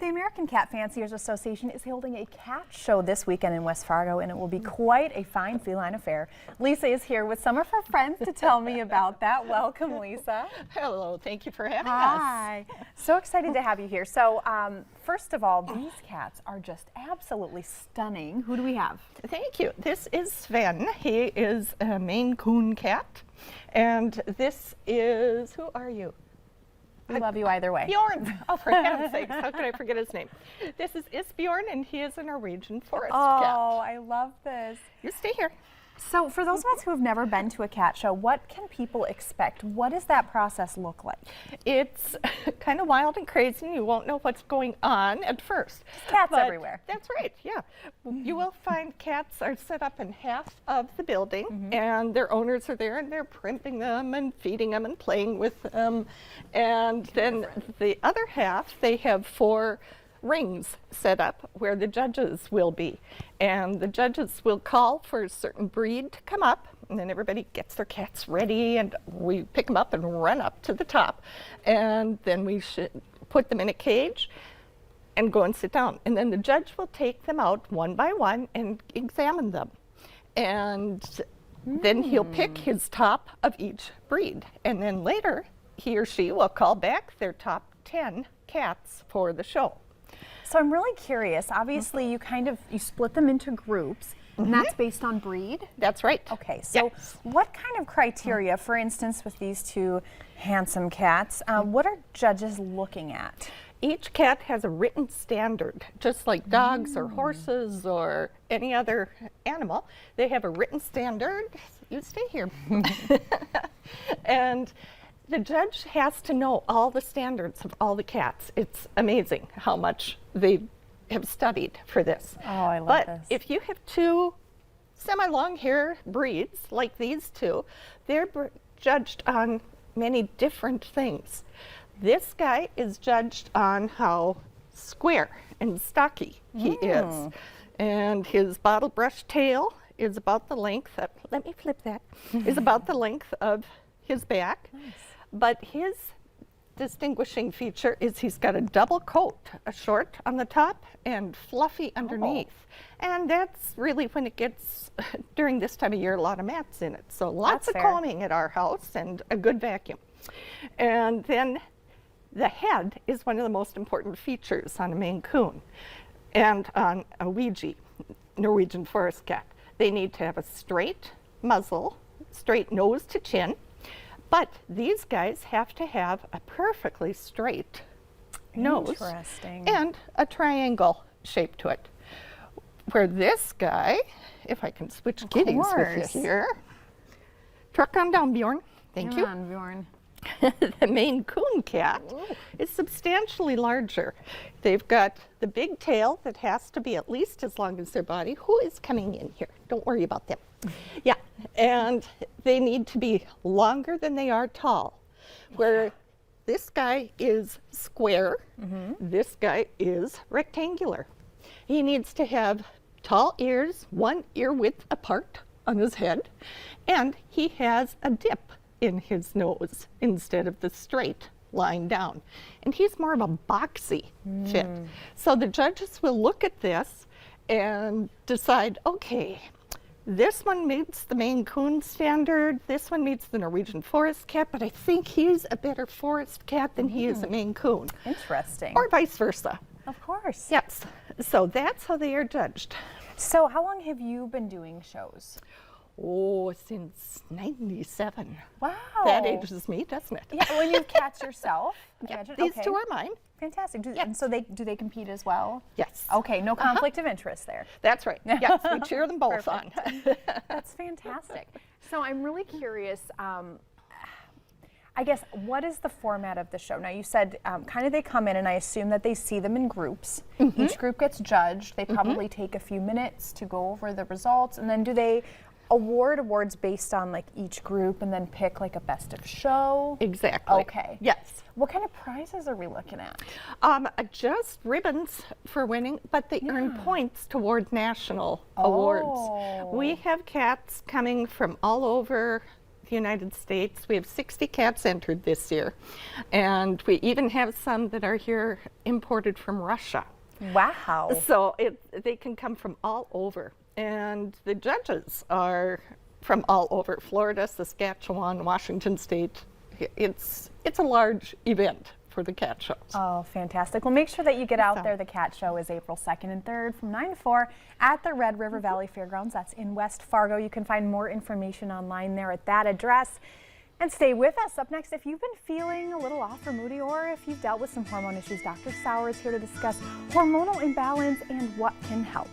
the American Cat Fanciers Association is holding a cat show this weekend in West Fargo, and it will be quite a fine feline affair. Lisa is here with some of her friends to tell me about that. Welcome, Lisa. Hello, thank you for having us. Hi. So excited to have you here. So, first of all, these cats are just absolutely stunning. Who do we have? Thank you. This is Sven. He is a Maine Coon cat. And this is, who are you? We love you either way. Bjorn. Oh, for heaven's sakes, how could I forget his name? This is Isbjorn, and he is a Norwegian forest cat. Oh, I love this. You stay here. So for those of us who have never been to a cat show, what can people expect? What does that process look like? It's kind of wild and crazy. You won't know what's going on at first. Cats everywhere. That's right, yeah. You will find cats are set up in half of the building, and their owners are there, and they're primping them and feeding them and playing with them. And then the other half, they have 4 rings set up where the judges will be, and the judges will call for a certain breed to come up, and then everybody gets their cats ready, and we pick them up and run up to the top, and then we should put them in a cage and go and sit down, and then the judge will take them out one by one and examine them, and then he'll pick his top of each breed, and then later he or she will call back their top 10 cats for the show. So I'm really curious. Obviously, you split them into groups, and that's based on breed? That's right. Okay, so what kind of criteria, for instance, with these 2 handsome cats, what are judges looking at? Each cat has a written standard, just like dogs or horses or any other animal. They have a written standard. You stay here. And the judge has to know all the standards of all the cats. It's amazing how much they have studied for this. Oh, I love this. But if you have 2 semi-long hair breeds like these 2, they're judged on many different things. This guy is judged on how square and stocky he is. And his bottle brush tail is about the length of, let me flip that, is about the length of his back. Nice. But his distinguishing feature is he's got a double coat, a short on the top and fluffy underneath. And that's really when it gets, during this time of year, a lot of mats in it. So lots of combing at our house and a good vacuum. And then the head is one of the most important features on a Maine Coon and on a Ouija, Norwegian forest cat. They need to have a straight muzzle, straight nose to chin. But these guys have to have a perfectly straight nose and a triangle shape to it. Where this guy, if I can switch kitties with you here, truck on down, Bjorn. Thank you. Come on, Bjorn. The Maine Coon cat is substantially larger. They've got the big tail that has to be at least as long as their body. Who is coming in here? Don't worry about them. Yeah, and they need to be longer than they are tall. Where this guy is square, this guy is rectangular. He needs to have tall ears, 1 ear width apart on his head, and he has a dip in his nose instead of the straight line down. And he's more of a boxy fit. So the judges will look at this and decide, okay, this one meets the Maine Coon standard, this one meets the Norwegian forest cat, but I think he's a better forest cat than he is a Maine Coon. Interesting. Or vice versa. Of course. Yes. So that's how they are judged. So how long have you been doing shows? Oh, since '97. Wow. That ages me, doesn't it? Yeah, well, you have cats yourself. Yep. These 2 are mine. Fantastic. And so do they compete as well? Yes. Okay, no conflict of interest there. That's right. Yes, we cheer them both on. That's fantastic. So I'm really curious, I guess, what is the format of the show? Now, you said kind of they come in, and I assume that they see them in groups. Each group gets judged. They probably take a few minutes to go over the results, and then do they award awards based on like each group and then pick like a best of show? Exactly. Okay. Yes. What kind of prizes are we looking at? Just ribbons for winning, but they earn points toward national awards. We have cats coming from all over the United States. We have 60 cats entered this year, and we even have some that are here imported from Russia. Wow. So they can come from all over, and the judges are from all over: Florida, Saskatchewan, Washington State. It's a large event for the cat shows. Oh, fantastic. Well, make sure that you get out there. The cat show is April 2nd and 3rd from 9 to 4 at the Red River Valley Fairgrounds. That's in West Fargo. You can find more information online there at that address. And stay with us. Up next, if you've been feeling a little off or moody, or if you've dealt with some hormone issues, Dr. Sauer is here to discuss hormonal imbalance and what can help.